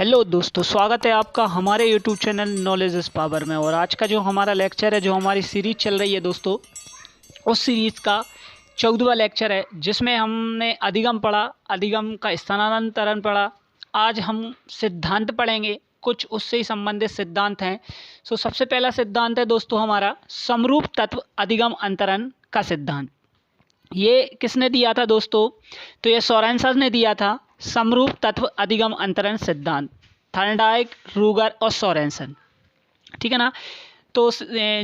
Hello दोस्तों, स्वागत है आपका हमारे YouTube channel knowledge is power में। और आज का जो हमारा लेक्चर है, जो हमारी सीरीज चल रही है दोस्तों, उस सीरीज़ का 14वां लेक्चर है, जिसमें हमने अधिगम पढ़ा, अधिगम का स्थानांतरण पढ़ा। आज हम सिद्धांत पढ़ेंगे, कुछ उससे ही संबंधित सिद्धांत हैं। सबसे पहला सिद्धांत है दोस्तों हमारा समरूप तत्व अधिगम अंतरण का सिद्धांत। ये किसने दिया था दोस्तों? तो ये सोरेनसन ने दिया था, समरूप तत्व अधिगम अंतरण सिद्धांत। थर्नडाइक, रूगर और सोरेनसन, ठीक है ना। तो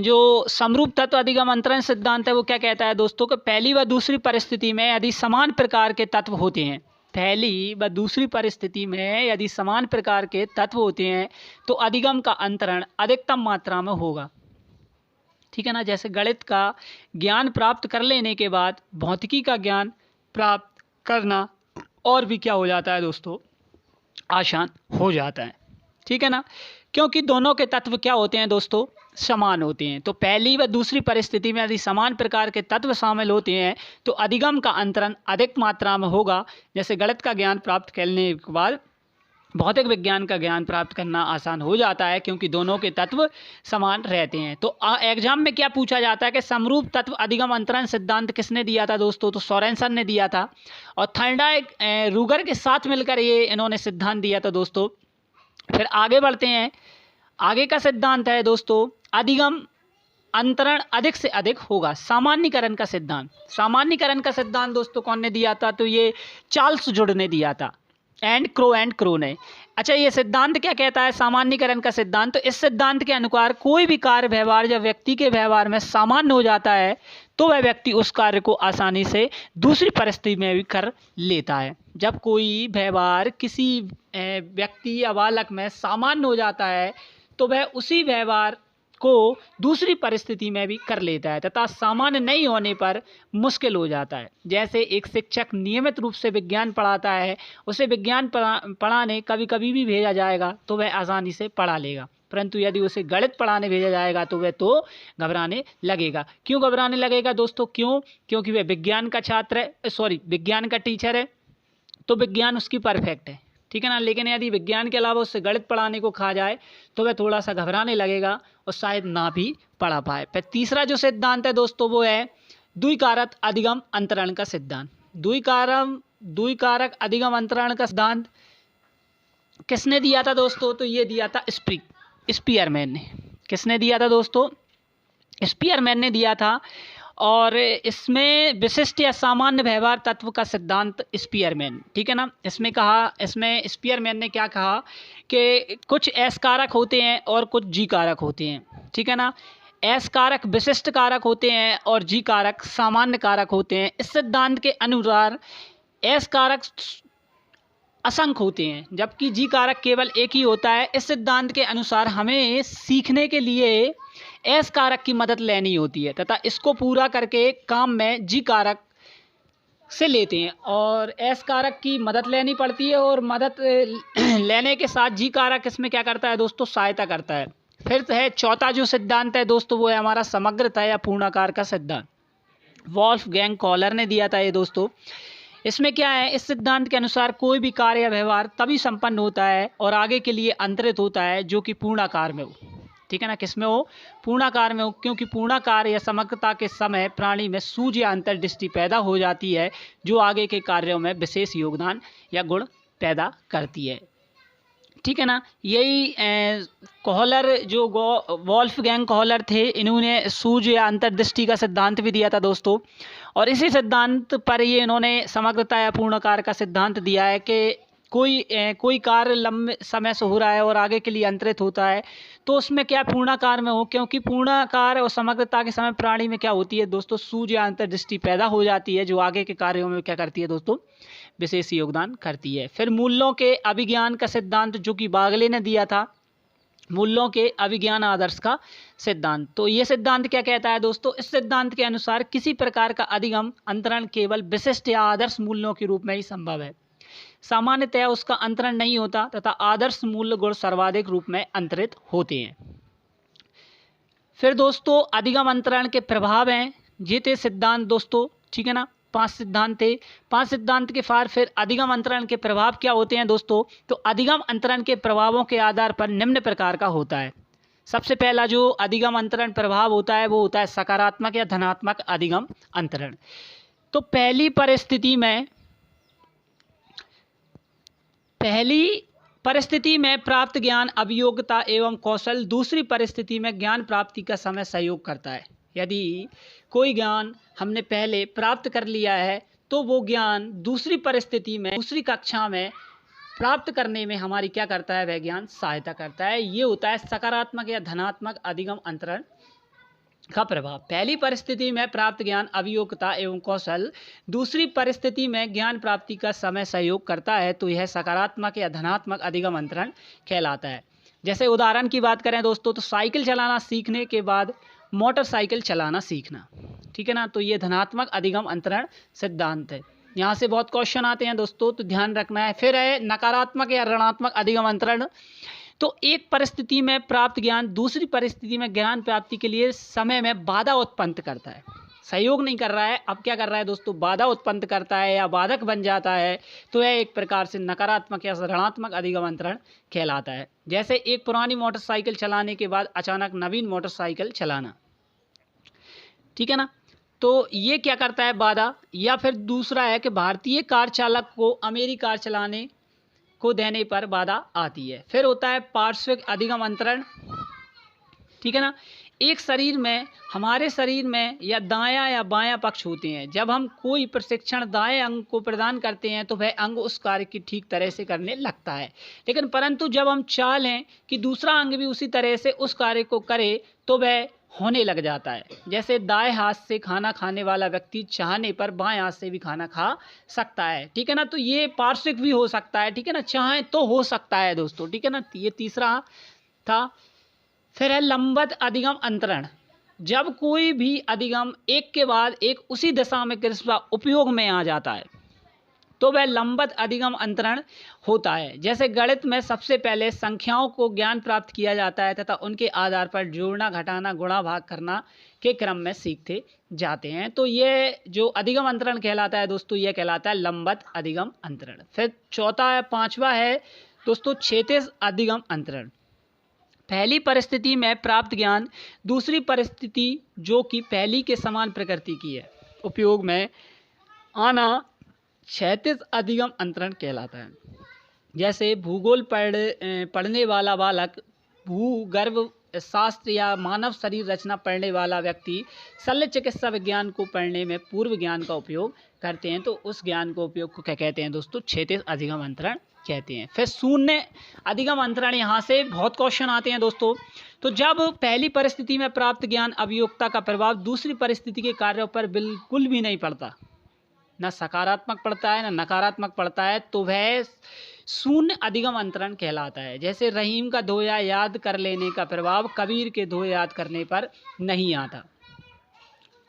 जो समरूप तत्व अधिगम अंतरण सिद्धांत है वो क्या कहता है दोस्तों कि पहली व दूसरी परिस्थिति में यदि समान प्रकार के तत्व होते हैं, पहली व दूसरी परिस्थिति में यदि समान प्रकार के तत्व होते हैं तो अधिगम का अंतरण अधिकतम मात्रा में होगा, ठीक है ना। जैसे गणित का ज्ञान प्राप्त कर लेने के बाद भौतिकी का ज्ञान प्राप्त करना और भी क्या हो जाता है दोस्तों, आसान हो जाता है, ठीक है ना। क्योंकि दोनों के तत्व क्या होते हैं दोस्तों, समान होते हैं। तो पहली व दूसरी परिस्थिति में यदि समान प्रकार के तत्व शामिल होते हैं तो अधिगम का अंतरण अधिक मात्रा में होगा। जैसे गणित का ज्ञान प्राप्त करने के बाद भौतिक विज्ञान का ज्ञान प्राप्त करना आसान हो जाता है, क्योंकि दोनों के तत्व समान रहते हैं। तो एग्जाम में क्या पूछा जाता है कि समरूप तत्व अधिगम अंतरण सिद्धांत किसने दिया था दोस्तों? तो सोरेनसन ने दिया था। और थर्नडाइक, रूगर के साथ मिलकर ये इन्होंने सिद्धांत दिया था दोस्तों। फिर आगे बढ़ते हैं। आगे का सिद्धांत है दोस्तों अधिगम अंतरण अधिक से अधिक होगा, सामान्यीकरण का सिद्धांत। सामान्यीकरण का सिद्धांत दोस्तों कौन ने दिया था? तो ये चार्ल्स जुड ने दिया था, एंड क्रो ने। अच्छा, ये सिद्धांत क्या कहता है, सामान्यीकरण का सिद्धांत? तो इस सिद्धांत के अनुसार कोई भी कार्य व्यवहार जब व्यक्ति के व्यवहार में सामान्य हो जाता है तो वह व्यक्ति उस कार्य को आसानी से दूसरी परिस्थिति में भी कर लेता है। जब कोई व्यवहार किसी व्यक्ति या बालक में सामान्य हो जाता है तो वह उसी व्यवहार को दूसरी परिस्थिति में भी कर लेता है, तथा सामान्य नहीं होने पर मुश्किल हो जाता है। जैसे एक शिक्षक नियमित रूप से विज्ञान पढ़ाता है, उसे विज्ञान पढ़ाने कभी कभी भी भेजा जाएगा तो वह आसानी से पढ़ा लेगा, परंतु यदि उसे गणित पढ़ाने भेजा जाएगा तो वह तो घबराने लगेगा। क्यों घबराने लगेगा दोस्तों? क्योंकि वह विज्ञान का छात्र है, विज्ञान का टीचर है, तो विज्ञान उसकी परफेक्ट है, ठीक है ना। लेकिन यदि विज्ञान के अलावा उससे गणित पढ़ाने को कहा जाए तो वह थोड़ा सा घबराने लगेगा और शायद ना भी पढ़ा पाए। फिर तीसरा जो सिद्धांत है दोस्तों वो है द्विकारक अधिगम अंतरण का सिद्धांत। द्विकारक अधिगम अंतरण का सिद्धांत किसने दिया था दोस्तों? तो ये दिया था स्पीयरमैन ने। किसने दिया था दोस्तों? स्पीयरमैन ने दिया था। और इसमें विशिष्ट या सामान्य व्यवहार तत्व का सिद्धांत स्पीयरमैन, ठीक है ना। इसमें स्पीयरमैन ने क्या कहा कि कुछ एस कारक होते हैं और कुछ जी कारक होते हैं, ठीक है ना। एस कारक विशिष्ट कारक होते हैं और जी कारक सामान्य कारक होते हैं। इस सिद्धांत के अनुसार एस कारक असंख्य होते हैं जबकि जी कारक केवल एक ही होता है। इस सिद्धांत के अनुसार हमें सीखने के लिए एस कारक की मदद लेनी होती है तथा इसको पूरा करके काम में जी कारक से लेते हैं, और एस कारक की मदद लेनी पड़ती है, और मदद लेने के साथ जी कारक इसमें क्या करता है दोस्तों, सहायता करता है। फिर है चौथा जो सिद्धांत है दोस्तों वो है हमारा समग्रता या पूर्णाकार का सिद्धांत। वोल्फगैंग कॉलर ने दिया था ये दोस्तों। इसमें क्या है, इस सिद्धांत के अनुसार कोई भी कार्य या व्यवहार तभी संपन्न होता है और आगे के लिए अंतरित होता है जो कि पूर्णाकार में हो, ठीक है ना। किसमें हो? पूर्णाकार में हो, क्योंकि पूर्णाकार या समग्रता के समय प्राणी में सूझ या अंतर्दृष्टि पैदा हो जाती है जो आगे के कार्यों में विशेष योगदान या गुण पैदा करती है, ठीक है ना। यही कॉलर जो वोल्फगैंग कॉलर थे, इन्होंने सूझ या अंतर्दृष्टि का सिद्धांत भी दिया था दोस्तों। और इसी सिद्धांत पर ये इन्होंने समग्रता या पूर्णाकार का सिद्धांत दिया है कि कोई कार्य लंबे समय से हो रहा है और आगे के लिए अंतरित होता है तो उसमें क्या पूर्णाकार में हो, क्योंकि पूर्णाकार और समग्रता के समय प्राणी में क्या होती है दोस्तों, सूझ या अंतर्दृष्टि पैदा हो जाती है जो आगे के कार्यों में क्या करती है दोस्तों, विशेष योगदान करती है। फिर मूल्यों के अभिज्ञान का सिद्धांत जो कि बागले ने दिया था, मूल्यों के अभिज्ञान आदर्श का सिद्धांत। तो ये सिद्धांत क्या कहता है दोस्तों? इस सिद्धांत के अनुसार किसी प्रकार का अधिगम अंतरण केवल विशिष्ट या आदर्श मूल्यों के रूप में ही संभव है, सामान्यतया उसका अंतरण नहीं होता तथा आदर्श मूल्य गुण सर्वाधिक रूप में अंतरित होते हैं। फिर दोस्तों अधिगम अंतरण के प्रभाव हैं, ये थे सिद्धांत दोस्तों, ठीक है ना। 5 सिद्धांत थे। 5 सिद्धांत के फार फिर अधिगम अंतरण के प्रभाव क्या होते हैं दोस्तों? तो अधिगम अंतरण के प्रभावों के आधार पर निम्न प्रकार का होता है। सबसे पहला जो अधिगम अंतरण प्रभाव होता है वो होता है सकारात्मक या धनात्मक अधिगम अंतरण। तो पहली परिस्थिति में प्राप्त ज्ञान अभियोग्यता एवं कौशल दूसरी परिस्थिति में ज्ञान प्राप्ति का समय सहयोग करता है। यदि कोई ज्ञान हमने पहले प्राप्त कर लिया है तो वो ज्ञान दूसरी परिस्थिति में, दूसरी कक्षा में प्राप्त करने में हमारी क्या करता है? वह ज्ञान सहायता करता है। ये होता है सकारात्मक या धनात्मक अधिगम अंतरण का प्रभाव। पहली परिस्थिति में प्राप्त ज्ञान अभियोग्यता एवं कौशल दूसरी परिस्थिति में ज्ञान प्राप्ति का समय सहयोग करता है, तो यह सकारात्मक या धनात्मक अधिगम अंतरण कहलाता है। जैसे उदाहरण की बात करें दोस्तों, तो साइकिल चलाना सीखने के बाद मोटरसाइकिल चलाना सीखना, ठीक है ना, तो ये धनात्मक अधिगम अंतरण सिद्धांत है। यहाँ से बहुत क्वेश्चन आते हैं दोस्तों, तो ध्यान रखना है। फिर है नकारात्मक या ऋणात्मक अधिगम अंतरण। तो एक परिस्थिति में प्राप्त ज्ञान दूसरी परिस्थिति में ज्ञान प्राप्ति के लिए समय में बाधा उत्पन्न करता है, सहयोग नहीं कर रहा है, अब क्या कर रहा है दोस्तों? बाधा उत्पन्न करता है या बाधक बन जाता है, तो यह एक प्रकार से नकारात्मक या ऋणात्मक अधिगम अंतरण कहलाता है। जैसे एक पुरानी मोटरसाइकिल चलाने के बाद अचानक नवीन मोटरसाइकिल चलाना, ठीक है ना, तो ये क्या करता है? बाधा। या फिर दूसरा है कि भारतीय कार चालक को अमेरिकी कार चलाने को देने पर बाधा आती है। फिर होता है पार्श्विक अधिगम अंतरण, ठीक है ना। एक शरीर में, हमारे शरीर में या दायां या बायां पक्ष होते हैं। जब हम कोई प्रशिक्षण दाएं अंग को प्रदान करते हैं तो वह अंग उस कार्य की ठीक तरह से करने लगता है, लेकिन परंतु जब हम चाह लें कि दूसरा अंग भी उसी तरह से उस कार्य को करे तो वह होने लग जाता है। जैसे दाएं हाथ से खाना खाने वाला व्यक्ति चाहने पर बाएं हाथ से भी खाना खा सकता है, ठीक है ना। तो ये पार्श्विक भी हो सकता है, ठीक है ना, चाहे तो हो सकता है दोस्तों, ठीक है ना। ये तीसरा था। फिर है लंबवत अधिगम अंतरण। जब कोई भी अधिगम एक के बाद एक उसी दिशा में कृपया उपयोग में आ जाता है तो वह लंबवत अधिगम अंतरण होता है। जैसे गणित में सबसे पहले संख्याओं को ज्ञान प्राप्त किया जाता है तथा उनके आधार पर जोड़ना, घटाना, गुणा, भाग करना के क्रम में सीखते जाते हैं। तो ये जो अधिगम अंतरण कहलाता है दोस्तों, ये कहलाता है लंबवत अधिगम अंतरण। फिर चौथा है, पांचवा है दोस्तों क्षैतिज अधिगम अंतरण। पहली परिस्थिति में प्राप्त ज्ञान दूसरी परिस्थिति जो कि पहली के समान प्रकृति की है उपयोग में आना क्षैतिज अधिगम अंतरण कहलाता है। जैसे भूगोल पढ़ने वाला बालक भूगर्भ शास्त्र या मानव शरीर रचना पढ़ने वाला व्यक्ति शल्य चिकित्सा विज्ञान को पढ़ने में पूर्व ज्ञान का उपयोग करते हैं, तो उस ज्ञान को उपयोग को क्या कहते हैं दोस्तों? क्षैतिज अधिगम अंतरण कहते हैं। फिर शून्य अधिगम अंतरण, यहाँ से बहुत क्वेश्चन आते हैं दोस्तों। तो जब पहली परिस्थिति में प्राप्त ज्ञान अभियोक्ता का प्रभाव दूसरी परिस्थिति के कार्यों पर बिल्कुल भी नहीं पड़ता, न सकारात्मक पड़ता है न नकारात्मक पड़ता है, तो वह शून्य अधिगम अंतरण कहलाता है। जैसे रहीम का धोया याद कर लेने का प्रभाव कबीर के धोए याद करने पर नहीं आता,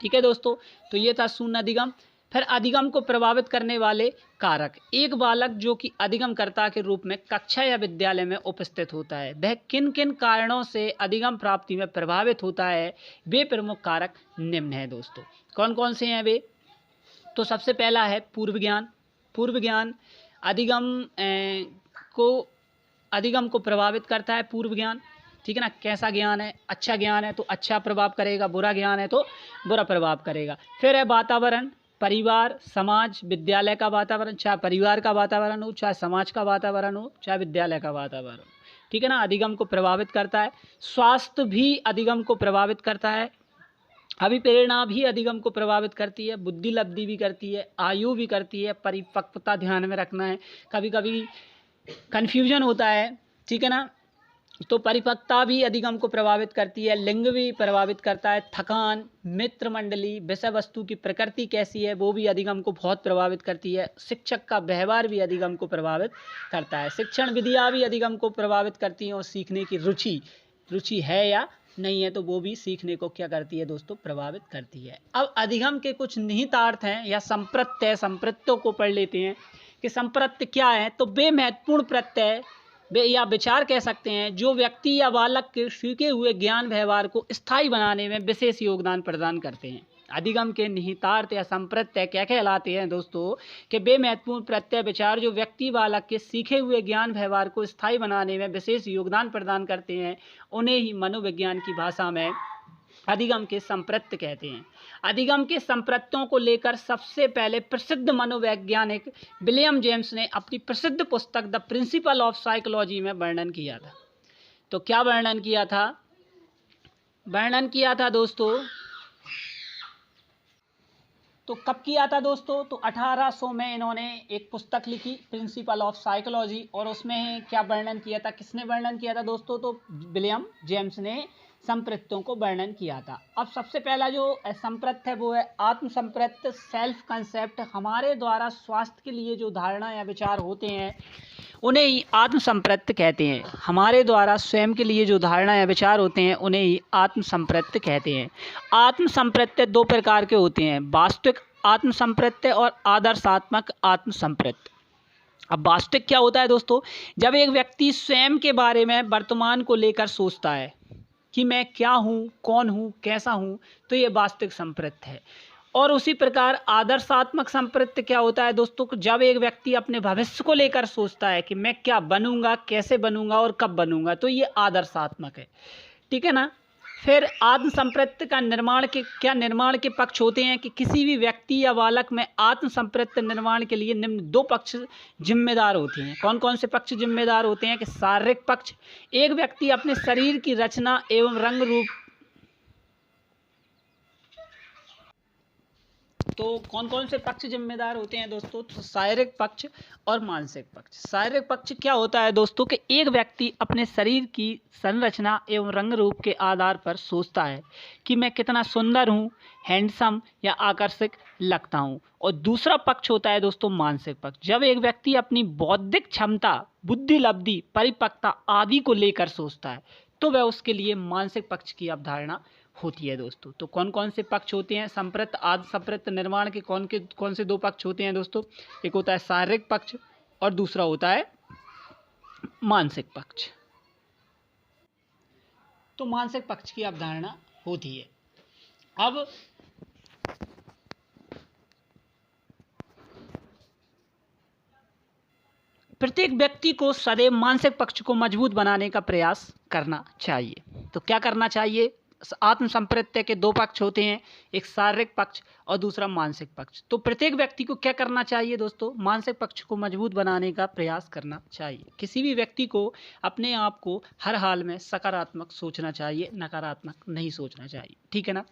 ठीक है दोस्तों। तो ये था शून्य अधिगम। फिर अधिगम को प्रभावित करने वाले कारक। एक बालक जो कि अधिगमकर्ता के रूप में कक्षा या विद्यालय में उपस्थित होता है, वह किन किन कारणों से अधिगम प्राप्ति में प्रभावित होता है, वे प्रमुख कारक निम्न है दोस्तों। कौन कौन से हैं वे? तो सबसे पहला है पूर्व ज्ञान। पूर्व ज्ञान अधिगम को प्रभावित करता है। पूर्व ज्ञान, ठीक है ना। कैसा ज्ञान है? अच्छा ज्ञान है तो अच्छा प्रभाव करेगा, बुरा ज्ञान है तो बुरा प्रभाव करेगा। फिर है वातावरण, परिवार, समाज, विद्यालय का वातावरण, चाहे परिवार का वातावरण हो, चाहे समाज का वातावरण हो, चाहे विद्यालय का वातावरण, ठीक है ना, अधिगम को प्रभावित करता है। स्वास्थ्य भी अधिगम को प्रभावित करता है। अभिप्रेरणा भी अधिगम को प्रभावित करती है। बुद्धि लब्धि भी करती है, आयु भी करती है, परिपक्वता ध्यान में रखना है, कभी कभी कन्फ्यूजन होता है, ठीक है ना। तो परिपक्वता भी अधिगम को प्रभावित करती है। लिंग भी प्रभावित करता है। थकान, मित्र मंडली, विषय वस्तु की प्रकृति कैसी है, वो भी अधिगम को बहुत प्रभावित करती है। शिक्षक का व्यवहार भी अधिगम को प्रभावित करता है। शिक्षण विधियाँ भी अधिगम को प्रभावित करती हैं। और सीखने की रुचि है या नहीं है, तो वो भी सीखने को क्या करती है दोस्तों? प्रभावित करती है। अब अधिगम के कुछ निहितार्थ हैं या संप्रत्यय, संप्रत्यों को पढ़ लेते हैं कि संप्रत्य क्या है। तो वे महत्वपूर्ण प्रत्यय या विचार कह सकते हैं जो व्यक्ति या बालक के सीखे हुए ज्ञान व्यवहार को स्थायी बनाने में विशेष योगदान प्रदान करते हैं, अधिगम के निहितार्थ या संप्रत्यय क्या कहलाते हैं दोस्तों? कि वे महत्वपूर्ण प्रत्यय विचार जो व्यक्ति बालक के सीखे हुए ज्ञान व्यवहार को स्थायी बनाने में विशेष योगदान प्रदान करते हैं, उन्हें ही मनोविज्ञान की भाषा में अधिगम के संप्रत्य कहते हैं। अधिगम के संप्रत्यों को लेकर सबसे पहले प्रसिद्ध मनोवैज्ञानिक विलियम जेम्स ने अपनी प्रसिद्ध पुस्तक द प्रिंसिपल ऑफ साइकोलॉजी में वर्णन किया था। तो क्या वर्णन किया था? वर्णन किया था दोस्तों, तो कब किया था दोस्तों? तो 1800 में इन्होंने एक पुस्तक लिखी प्रिंसिपल ऑफ साइकोलॉजी, और उसमें क्या वर्णन किया था? किसने वर्णन किया था दोस्तों? तो विलियम जेम्स ने संप्रत्यों को वर्णन किया था। अब सबसे पहला जो संप्रत्य है वो है आत्म संप्रत्य, सेल्फ कंसेप्ट। हमारे द्वारा स्वास्थ्य के लिए जो धारणा या विचार होते हैं उन्हें ही आत्म संप्रत्य कहते हैं। हमारे द्वारा स्वयं के लिए जो धारणा या विचार होते हैं उन्हें ही आत्म संप्रत्य कहते हैं। आत्म संप्रत्य दो प्रकार के होते हैं, वास्तविक आत्म संप्रत्य और आदर्शात्मक आत्म संप्रत्य। अब वास्तविक क्या होता है दोस्तों? जब एक व्यक्ति स्वयं के बारे में वर्तमान को लेकर सोचता है कि मैं क्या हूँ, कौन हूँ, कैसा हूँ, तो ये वास्तविक संप्रत्य है। और उसी प्रकार आदर्शात्मक संप्रत्य क्या होता है दोस्तों? जब एक व्यक्ति अपने भविष्य को लेकर सोचता है कि मैं क्या बनूंगा, कैसे बनूंगा और कब बनूंगा, तो ये आदर्शात्मक है। ठीक है ना। फिर आत्म संप्रत्य का निर्माण के पक्ष होते हैं कि किसी भी व्यक्ति या बालक में आत्म संप्रत्य निर्माण के लिए निम्न दो पक्ष जिम्मेदार होते हैं। कौन कौन से पक्ष जिम्मेदार होते हैं? कि शारीरिक पक्ष, एक व्यक्ति अपने शरीर की रचना एवं रंग रूप। तो कौन कौन से पक्ष जिम्मेदार होते हैं दोस्तों? तो शारीरिक पक्ष और मानसिक पक्ष। शारीरिक पक्ष क्या होता है दोस्तों? कि एक व्यक्ति अपने शरीर की संरचना एवं रंग रूप के आधार पर सोचता है कि मैं कितना सुंदर हूँ, हैंडसम या आकर्षक लगता हूँ। और दूसरा पक्ष होता है दोस्तों मानसिक पक्ष। जब एक व्यक्ति अपनी बौद्धिक क्षमता, बुद्धि लब्धि, परिपक्वता आदि को लेकर सोचता है तो वह उसके लिए मानसिक पक्ष की अवधारणा होती है दोस्तों। तो कौन कौन से पक्ष होते हैं? संप्रत्य आदि संप्रत्य निर्माण के कौन से दो पक्ष होते हैं दोस्तों? एक होता है शारीरिक पक्ष और दूसरा होता है मानसिक पक्ष। तो मानसिक पक्ष की अवधारणा होती है। अब प्रत्येक व्यक्ति को सदैव मानसिक पक्ष को मजबूत बनाने का प्रयास करना चाहिए। तो क्या करना चाहिए? आत्म संप्रत्य के दो पक्ष होते हैं, एक शारीरिक पक्ष और दूसरा मानसिक पक्ष। तो प्रत्येक व्यक्ति को क्या करना चाहिए दोस्तों? मानसिक पक्ष को मजबूत बनाने का प्रयास करना चाहिए। किसी भी व्यक्ति को अपने आप को हर हाल में सकारात्मक सोचना चाहिए, नकारात्मक नहीं सोचना चाहिए। ठीक है ना।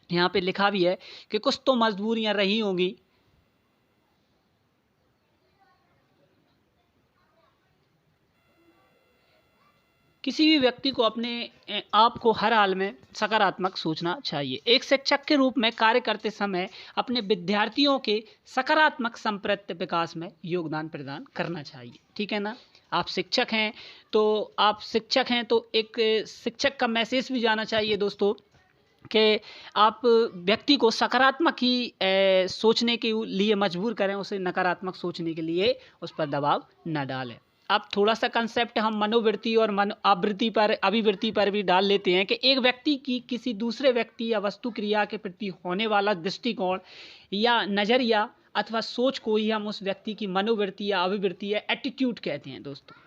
यहाँ पे लिखा भी है कि कुछ तो मजबूरियां रही होंगी, किसी भी व्यक्ति को अपने आप को हर हाल में सकारात्मक सोचना चाहिए। एक शिक्षक के रूप में कार्य करते समय अपने विद्यार्थियों के सकारात्मक संप्रत्य विकास में योगदान प्रदान करना चाहिए। ठीक है ना। आप शिक्षक हैं तो एक शिक्षक का मैसेज भी जाना चाहिए दोस्तों कि आप व्यक्ति को सकारात्मक ही सोचने के लिए मजबूर करें, उसे नकारात्मक सोचने के लिए उस पर दबाव न डालें। अब थोड़ा सा कंसेप्ट हम मनोवृत्ति और अभिवृत्ति पर भी डाल लेते हैं कि एक व्यक्ति की किसी दूसरे व्यक्ति या वस्तु क्रिया के प्रति होने वाला दृष्टिकोण या नज़रिया अथवा सोच को ही हम उस व्यक्ति की मनोवृत्ति या अभिवृत्ति या एटीट्यूड कहते हैं दोस्तों।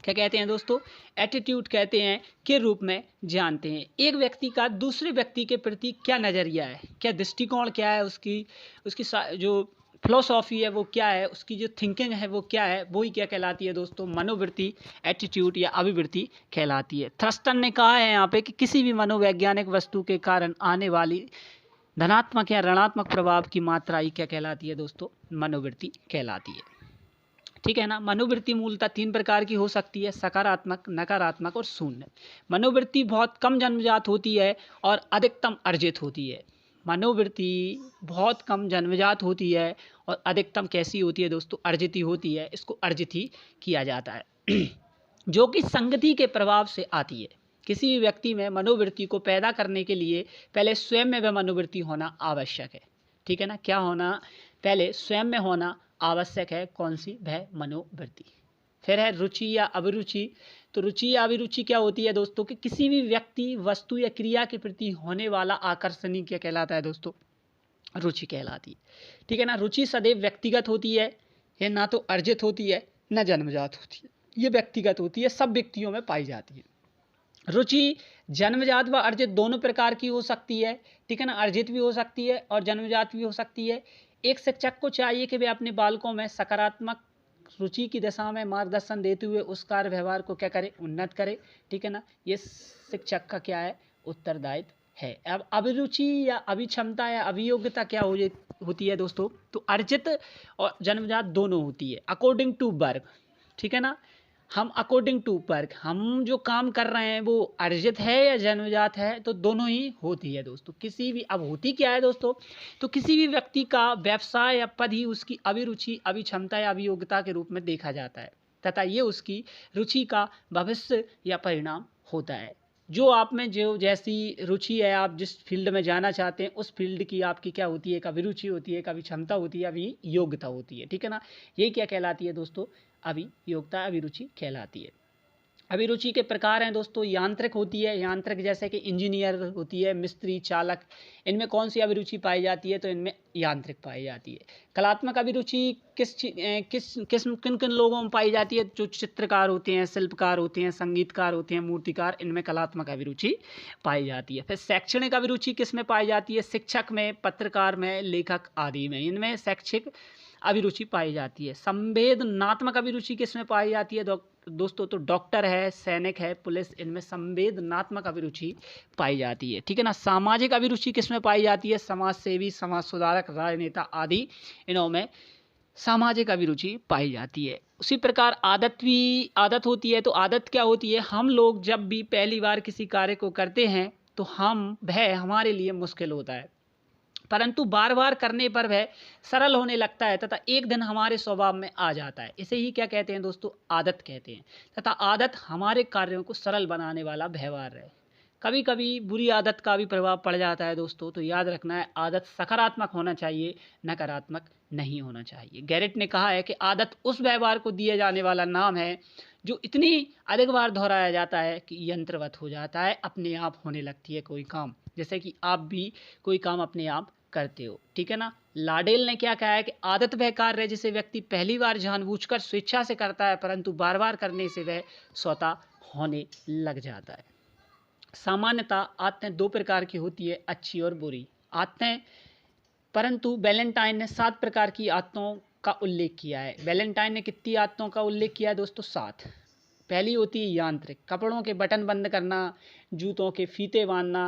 क्या कहते हैं दोस्तों? एटीट्यूड कहते हैं के रूप में जानते हैं। एक व्यक्ति का दूसरे व्यक्ति के प्रति क्या नज़रिया है, क्या दृष्टिकोण क्या है, उसकी जो फिलोसॉफी है वो क्या है, उसकी जो थिंकिंग है वो क्या है, वो ही क्या कहलाती है दोस्तों? मनोवृत्ति, एटीट्यूड या अभिवृत्ति कहलाती है। थ्रस्टन ने कहा है यहाँ पे कि किसी भी मनोवैज्ञानिक वस्तु के कारण आने वाली धनात्मक या ऋणात्मक प्रभाव की मात्रा ही क्या कहलाती है दोस्तों? मनोवृत्ति कहलाती है। ठीक है ना। मनोवृत्ति मूलतः तीन प्रकार की हो सकती है, सकारात्मक, नकारात्मक और शून्य। मनोवृत्ति बहुत कम जन्मजात होती है और अधिकतम अर्जित होती है। मनोवृत्ति बहुत कम जन्मजात होती है और अधिकतम कैसी होती है दोस्तों? अर्जित ही होती है। इसको अर्जित ही किया जाता है जो कि संगति के प्रभाव से आती है। किसी भी व्यक्ति में मनोवृत्ति को पैदा करने के लिए पहले स्वयं में वह मनोवृत्ति होना आवश्यक है। ठीक है ना। क्या होना? पहले स्वयं में होना आवश्यक है। कौन सी? वह मनोवृत्ति। फिर है रुचि या अभिरुचि। तो रुचि या अभिरुचि क्या होती है दोस्तों कि किसी भी व्यक्ति, वस्तु या क्रिया के प्रति होने वाला आकर्षण ही क्या कहलाता है दोस्तों, रुचि कहलाती है। ठीक है ना। रुचि सदैव व्यक्तिगत होती है, यह ना तो अर्जित होती है न जन्मजात होती है, ये व्यक्तिगत होती है, सब व्यक्तियों में पाई जाती है। रुचि जन्मजात व अर्जित दोनों प्रकार की हो सकती है। ठीक है ना। अर्जित भी हो सकती है और जन्मजात भी हो सकती है। एक शिक्षक को चाहिए कि वे अपने बालकों में सकारात्मक रुचि की दिशा में मार्गदर्शन देते हुए उस कार्य व्यवहार को क्या करे, उन्नत करे। ठीक है ना। ये शिक्षक का क्या है, उत्तरदायित्व है। अब अभिरुचि या अभिक्षमता या अभियोग्यता क्या होती है दोस्तों, तो अर्जित और जन्मजात दोनों होती है अकॉर्डिंग टू वर्क। ठीक है ना। हम अकॉर्डिंग टू वर्क, हम जो काम कर रहे हैं वो अर्जित है या जन्मजात है, तो दोनों ही होती है दोस्तों। किसी भी, अब होती क्या है दोस्तों, तो किसी भी व्यक्ति का व्यवसाय या पद ही उसकी अभिरुचि, अभिक्षमता या अभियोग्यता के रूप में देखा जाता है तथा ये उसकी रुचि का भविष्य या परिणाम होता है। जो आप में जो जैसी रुचि है, आप जिस फील्ड में जाना चाहते हैं उस फील्ड की आपकी क्या होती है, एक अभिरुचि होती है, एक अभिक्षमता होती है, अभियोग्यता होती है। ठीक है ना। ये क्या कहलाती है दोस्तों, अभियोग्यता, अभिरुचि कहलाती है। अभिरुचि के प्रकार हैं दोस्तों, यांत्रिक होती है, यांत्रिक जैसे कि इंजीनियर होती है, मिस्त्री, चालक, इनमें कौन सी अभिरुचि पाई जाती है, तो इनमें यांत्रिक पाई जाती है। कलात्मक अभिरुचि किन किन लोगों में पाई जाती है, जो चित्रकार होते हैं, शिल्पकार होते हैं, संगीतकार होते हैं, मूर्तिकार, इनमें कलात्मक अभिरुचि पाई जाती है। फिर शैक्षणिक अभिरुचि किस में पाई जाती है, शिक्षक में, पत्रकार में, लेखक आदि में, इनमें शैक्षिक अभिरुचि पाई जाती है। संवेदनात्मक अभिरुचि किस में पाई जाती है दोस्तों, तो डॉक्टर है, सैनिक है, पुलिस, इनमें संवेदनात्मक अभिरुचि पाई जाती है। ठीक है ना। सामाजिक अभिरुचि किस में पाई जाती है, समाज सेवी, समाज सुधारक, राजनेता आदि, इनों में सामाजिक अभिरुचि पाई जाती है। उसी प्रकार आदत होती है। तो आदत क्या होती है, हम लोग जब भी पहली बार किसी कार्य को करते हैं तो वह हमारे लिए मुश्किल होता है, परंतु बार बार करने पर वह सरल होने लगता है तथा एक दिन हमारे स्वभाव में आ जाता है। इसे ही क्या कहते हैं दोस्तों, आदत कहते हैं। तथा आदत हमारे कार्यों को सरल बनाने वाला व्यवहार है। कभी कभी बुरी आदत का भी प्रभाव पड़ जाता है दोस्तों, तो याद रखना है आदत सकारात्मक होना चाहिए, नकारात्मक नहीं होना चाहिए। गैरेट ने कहा है कि आदत उस व्यवहार को दिया जाने वाला नाम है जो इतनी अधिक बार दोहराया जाता है कि यंत्रवत हो जाता है, अपने आप होने लगती है कोई काम, जैसे कि आप भी कोई काम अपने आप करते हो। ठीक है ना। लाडेल ने क्या कहा है कि आदत वह कार्य है जिसे व्यक्ति पहली बार जानबूझकर स्वेच्छा से करता है, परंतु बार बार करने से वह स्वतः होने लग जाता है। सामान्यतः आदतें दो प्रकार की होती है, अच्छी और बुरी आदतें, परंतु वैलेंटाइन ने 7 प्रकार की आदतों का उल्लेख किया है। वैलेंटाइन ने कितनी आदतों का उल्लेख किया है दोस्तों, 7। पहली होती है यांत्रिक, कपड़ों के बटन बंद करना, जूतों के फीते बांधना,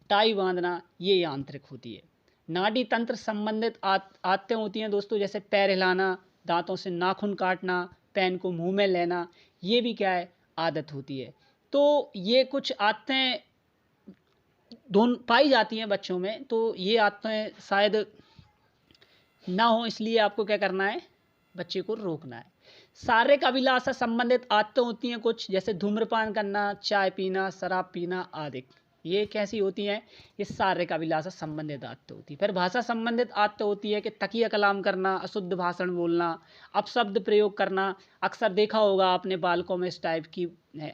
टाई बांधना, ये यांत्रिक होती है। नाड़ी तंत्र संबंधित आदतें होती हैं दोस्तों, जैसे पैर हिलाना, दांतों से नाखून काटना, पेन को मुंह में लेना, ये भी क्या है, आदत होती है। तो ये कुछ आदतें दोनों पाई जाती हैं बच्चों में, तो ये आदतें शायद ना हो, इसलिए आपको क्या करना है, बच्चे को रोकना है। शारीरिक अभिलाष से संबंधित आदतें होती हैं कुछ, जैसे धूम्रपान करना, चाय पीना, शराब पीना आदि। ये कैसी होती हैं, ये शारीरिक अभिलाष से संबंधित आदतें होती है। फिर भाषा संबंधित आदतें होती है कि तकिया कलाम करना, अशुद्ध भाषण बोलना, अपशब्द प्रयोग करना। अक्सर देखा होगा आपने बालकों में इस टाइप की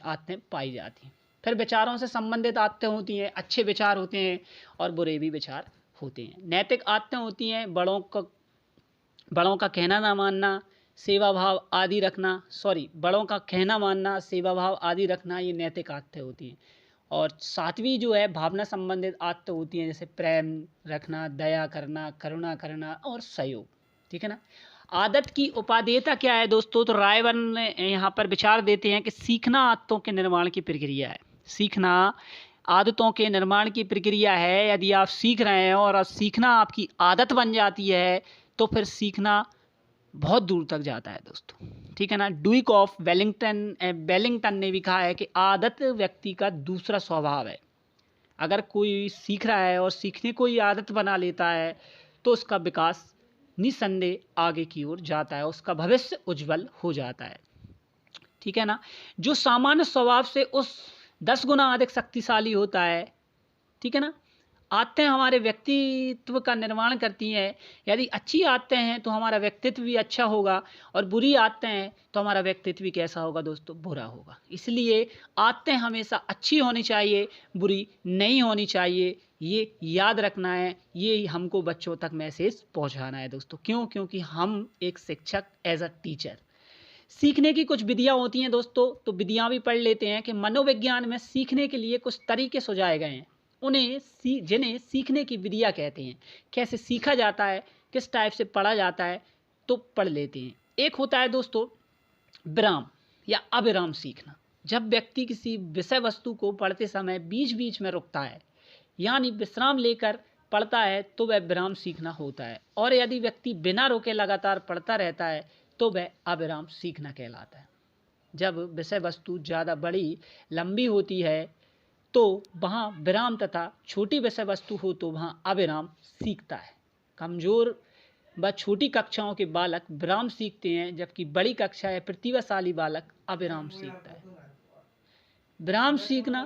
आदतें पाई जाती हैं। फिर विचारों से संबंधित आदतें होती हैं, अच्छे विचार होते हैं और बुरे भी विचार होते हैं। नैतिक आदतें होती हैं, बड़ों का कहना ना मानना, सेवा भाव आदि रखना, बड़ों का कहना मानना, सेवा भाव आदि रखना, ये नैतिक आदतें होती हैं। और 7वीं जो है भावना संबंधित आदतें होती हैं, जैसे प्रेम रखना, दया करना, करुणा करना और सहयोग। ठीक है ना। आदत की उपादेयता क्या है दोस्तों, तो रायबर्न यहाँ पर विचार देते हैं कि सीखना आदतों के निर्माण की प्रक्रिया है। सीखना आदतों के निर्माण की प्रक्रिया है। यदि आप सीख रहे हैं और सीखना आपकी आदत बन जाती है तो फिर सीखना बहुत दूर तक जाता है दोस्तों। ठीक है ना। ड्यूक ऑफ वेलिंगटन ने भी कहा है कि आदत व्यक्ति का दूसरा स्वभाव है। अगर कोई सीख रहा है और सीखने को ही आदत बना लेता है तो उसका विकास निसंदेह आगे की ओर जाता है, उसका भविष्य उज्जवल हो जाता है। ठीक है ना। जो सामान्य स्वभाव से उस 10 गुना अधिक शक्तिशाली होता है। ठीक है ना। आदतें हमारे व्यक्तित्व का निर्माण करती हैं। यदि अच्छी आदतें हैं तो हमारा व्यक्तित्व भी अच्छा होगा, और बुरी आदतें हैं तो हमारा व्यक्तित्व भी कैसा होगा दोस्तों, बुरा होगा। इसलिए आदतें हमेशा अच्छी होनी चाहिए, बुरी नहीं होनी चाहिए। ये याद रखना है, ये हमको बच्चों तक मैसेज पहुंचाना है दोस्तों। क्यों? क्योंकि हम एक शिक्षक एज अ टीचर, सीखने की कुछ विधियाँ होती हैं दोस्तों, तो विधियाँ भी पढ़ लेते हैं कि मनोविज्ञान में सीखने के लिए कुछ तरीके सुझाए गए हैं। जिन्हें सीखने की विधियाँ कहते हैं। कैसे सीखा जाता है, किस टाइप से पढ़ा जाता है, तो पढ़ लेते हैं। एक होता है दोस्तों विराम या अविराम सीखना। जब व्यक्ति किसी विषय वस्तु को पढ़ते समय बीच बीच में रुकता है, यानी विश्राम लेकर पढ़ता है, तो वह विराम सीखना होता है। और यदि व्यक्ति बिना रुके लगातार पढ़ता रहता है तो वह अविराम सीखना कहलाता है। जब विषय वस्तु ज़्यादा बड़ी लंबी होती है तो वहाँ विराम, तथा छोटी विषय वस्तु हो तो वहाँ अविराम सीखता है। कमज़ोर व छोटी कक्षाओं के बालक विराम सीखते हैं, जबकि बड़ी कक्षा या प्रतिभाशाली बालक अविराम सीखता है। विराम सीखना,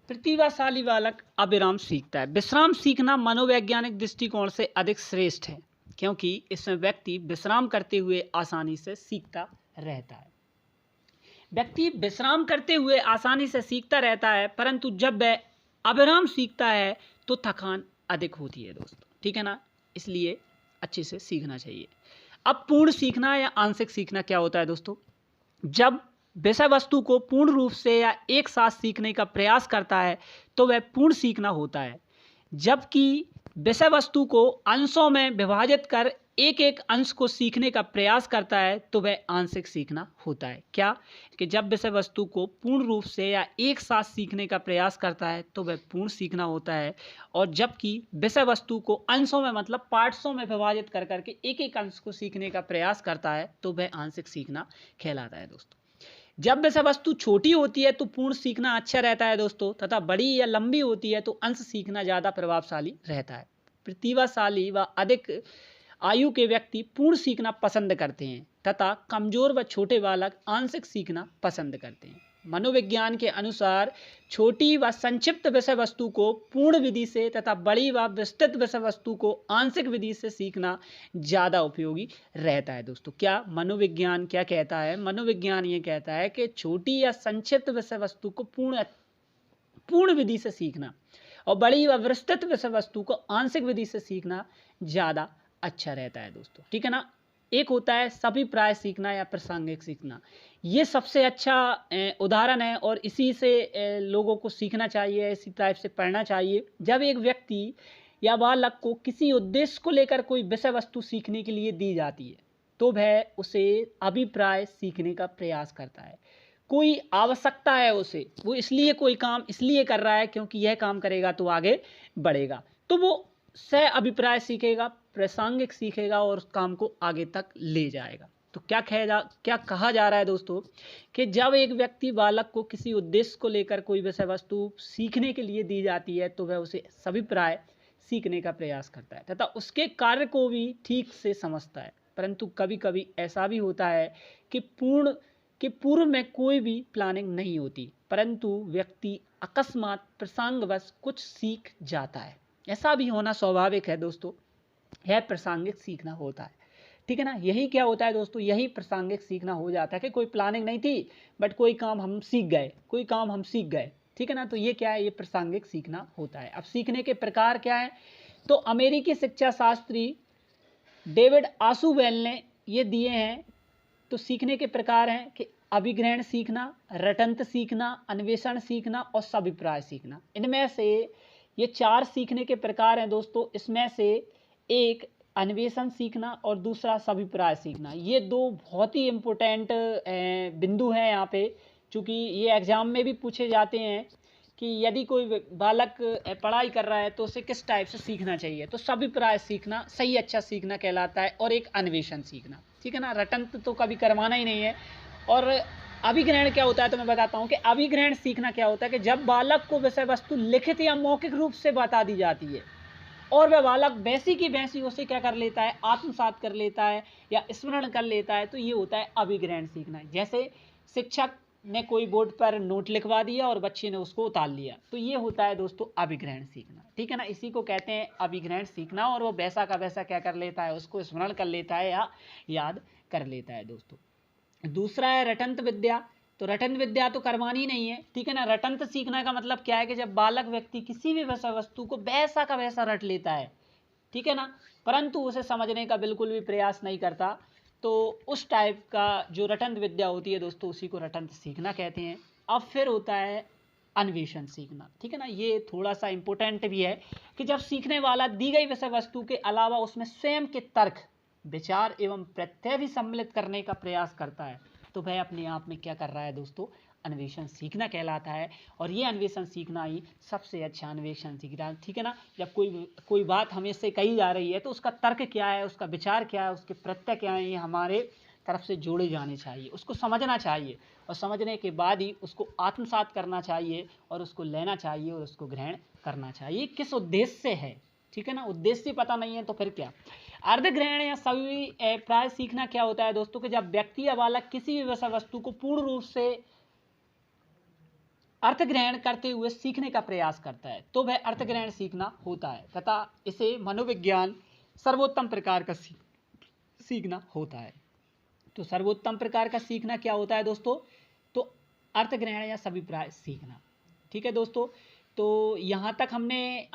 प्रतिभाशाली बालक अविराम सीखता है। विश्राम सीखना मनोवैज्ञानिक दृष्टिकोण से अधिक श्रेष्ठ है, क्योंकि इसमें व्यक्ति विश्राम करते हुए आसानी से सीखता रहता है। व्यक्ति विश्राम करते हुए आसानी से सीखता रहता है, परंतु जब वह अविराम सीखता है तो थकान अधिक होती है दोस्तों, ठीक है ना। इसलिए अच्छे से सीखना चाहिए। अब पूर्ण सीखना या आंशिक सीखना क्या होता है दोस्तों? जब विषय वस्तु को पूर्ण रूप से या एक साथ सीखने का प्रयास करता है तो वह पूर्ण सीखना होता है, जबकि विषय वस्तु को अंशों में विभाजित कर एक एक अंश को सीखने का प्रयास करता है तो वह आंशिक सीखना होता है। क्या? कि जब विषय वस्तु को पूर्ण रूप से या एक साथ सीखने का प्रयास करता है तो वह पूर्ण सीखना होता है, और जबकि विषय वस्तु को अंशों में मतलब पार्ट्सों में विभाजित कर करके एक एक अंश को सीखने का प्रयास करता है तो वह आंशिक सीखना कहलाता है दोस्तों। जब विषय वस्तु छोटी होती है तो पूर्ण सीखना अच्छा रहता है दोस्तों, तथा बड़ी या लंबी होती है तो अंश सीखना ज़्यादा प्रभावशाली रहता है। प्रतिभाशाली व अधिक आयु के व्यक्ति पूर्ण सीखना पसंद करते हैं, तथा कमजोर व छोटे बालक आंशिक सीखना पसंद करते हैं। मनोविज्ञान के अनुसार छोटी व संक्षिप्त विषय वस्तु को पूर्ण विधि से तथा बड़ी व विस्तृत विषय वस्तु को आंशिक विधि से सीखना ज़्यादा उपयोगी रहता है दोस्तों। क्या मनोविज्ञान क्या कहता है? मनोविज्ञान ये कहता है कि छोटी या संक्षिप्त विषय वस्तु को पूर्ण विधि से सीखना और बड़ी व विस्तृत विषय वस्तु को आंशिक विधि से सीखना ज़्यादा अच्छा रहता है दोस्तों, ठीक है ना। एक होता है सभी प्राय सीखना या प्रासंगिक सीखना। ये सबसे अच्छा उदाहरण है और इसी से लोगों को सीखना चाहिए, इसी टाइप से पढ़ना चाहिए। जब एक व्यक्ति या बालक को किसी उद्देश्य को लेकर कोई विषय वस्तु सीखने के लिए दी जाती है तो वह उसे अभिप्राय सीखने का प्रयास करता है। कोई आवश्यकता है उसे, वो इसलिए कोई काम इसलिए कर रहा है क्योंकि यह काम करेगा तो आगे बढ़ेगा, तो वो सह अभिप्राय सीखेगा, प्रासंगिक सीखेगा और उस काम को आगे तक ले जाएगा। तो क्या कहा जा रहा है दोस्तों कि जब एक व्यक्ति बालक को किसी उद्देश्य को लेकर कोई विषय वस्तु सीखने के लिए दी जाती है तो वह उसे सभिप्राय सीखने का प्रयास करता है तथा उसके कार्य को भी ठीक से समझता है। परंतु कभी कभी ऐसा भी होता है कि पूर्व में कोई भी प्लानिंग नहीं होती, परंतु व्यक्ति अकस्मात प्रसंगवश कुछ सीख जाता है। ऐसा भी होना स्वाभाविक है दोस्तों, यह प्रासंगिक सीखना होता है, ठीक है ना। यही क्या होता है दोस्तों, यही प्रासंगिक सीखना हो जाता है कि कोई प्लानिंग नहीं थी बट कोई काम हम सीख गए, ठीक है ना। तो ये क्या है, ये प्रासंगिक सीखना होता है। अब सीखने के प्रकार क्या है, तो अमेरिकी शिक्षा शास्त्री डेविड आशुबेल ने ये दिए हैं। तो सीखने के प्रकार हैं कि अभिग्रहण सीखना, रटंत सीखना, अन्वेषण सीखना और सभिप्राय सीखना। इनमें से ये 4 सीखने के प्रकार हैं दोस्तों। इसमें से एक अन्वेषण सीखना और दूसरा सभिप्राय सीखना। ये 2 बहुत ही इम्पोर्टेंट बिंदु हैं यहाँ पे, चूँकि ये एग्ज़ाम में भी पूछे जाते हैं कि यदि कोई बालक पढ़ाई कर रहा है तो उसे किस टाइप से सीखना चाहिए। तो सभिप्राय सीखना सही अच्छा सीखना कहलाता है, और एक अन्वेषण सीखना, ठीक है ना। रटंत तो कभी करवाना ही नहीं है। और अभिग्रहण क्या होता है तो मैं बताता हूँ कि अभिग्रहण सीखना क्या होता है कि जब बालक को विषय वस्तु लिखित या मौखिक रूप से बता दी जाती है और वह बालक वैसी की वैसी उसे क्या कर लेता है, आत्मसात कर लेता है या स्मरण कर लेता है, तो ये होता है अभिग्रहण सीखना। जैसे शिक्षक ने कोई बोर्ड पर नोट लिखवा दिया और बच्चे ने उसको उतार लिया, तो ये होता है दोस्तों अभिग्रहण सीखना। ठीक है ना, इसी को कहते हैं अभिग्रहण सीखना। और वो वैसा का वैसा क्या कर लेता है, उसको स्मरण कर लेता है या याद कर लेता है दोस्तों। दूसरा है रटंत विद्या। तो रटंत विद्या तो करवानी नहीं है। ठीक है ना, रटंत सीखना का मतलब क्या है कि जब बालक व्यक्ति किसी भी विषय वस्तु को वैसा का वैसा रट लेता है, ठीक है ना, परंतु उसे समझने का बिल्कुल भी प्रयास नहीं करता, तो उस टाइप का जो रटंत विद्या होती है दोस्तों, उसी को रटंत सीखना कहते हैं। अब फिर होता है अन्वेषण सीखना। ठीक है ना, ये थोड़ा सा इम्पोर्टेंट भी है कि जब सीखने वाला दी गई विषय वस्तु के अलावा उसमें स्वयं के तर्क, विचार एवं प्रत्यय भी सम्मिलित करने का प्रयास करता है, तो वह अपने आप में क्या कर रहा है दोस्तों, अन्वेषण सीखना कहलाता है। और ये अन्वेषण सीखना ही सबसे अच्छा अन्वेषण सीखना। ठीक है ना, जब कोई बात हमें से कही जा रही है तो उसका तर्क क्या है, उसका विचार क्या है, उसके प्रत्यय क्या है, ये हमारे तरफ से जोड़े जाने चाहिए, उसको समझना चाहिए और समझने के बाद ही उसको आत्मसात करना चाहिए और उसको लेना चाहिए और उसको ग्रहण करना चाहिए। किस उद्देश्य से है, ठीक है ना, उद्देश्य पता नहीं है तो फिर क्या। अर्धग्रहण या सभी प्राय सीखना क्या होता है दोस्तों, कि जब व्यक्ति या बालक किसी भी विषय वस्तु को पूर्ण रूप से अर्थग्रहण करते हुए सीखने का प्रयास करता है, तो वह अर्थग्रहण सीखना होता है तथा इसे मनोविज्ञान सर्वोत्तम प्रकार का सीखना होता है। तो सर्वोत्तम प्रकार का सीखना क्या होता है दोस्तों, तो अर्थग्रहण या सभिप्राय सीखना। ठीक है दोस्तों, तो यहाँ तक हमने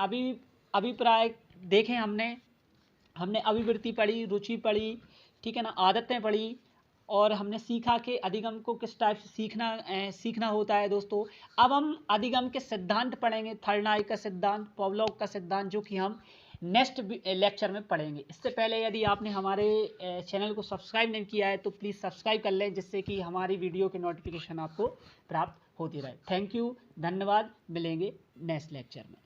अभिप्राय देखे, हमने अभिवृत्ति पढ़ी, रुचि पढ़ी, ठीक है ना, आदतें पढ़ी, और हमने सीखा कि अधिगम को किस टाइप से सीखना होता है दोस्तों। अब हम अधिगम के सिद्धांत पढ़ेंगे, थर्नाई का सिद्धांत, पॉवलोव का सिद्धांत, जो कि हम नेक्स्ट लेक्चर में पढ़ेंगे। इससे पहले यदि आपने हमारे चैनल को सब्सक्राइब नहीं किया है तो प्लीज़ सब्सक्राइब कर लें, जिससे कि हमारी वीडियो के नोटिफिकेशन आपको प्राप्त होती रहे। थैंक यू, धन्यवाद, मिलेंगे नेक्स्ट लेक्चर में।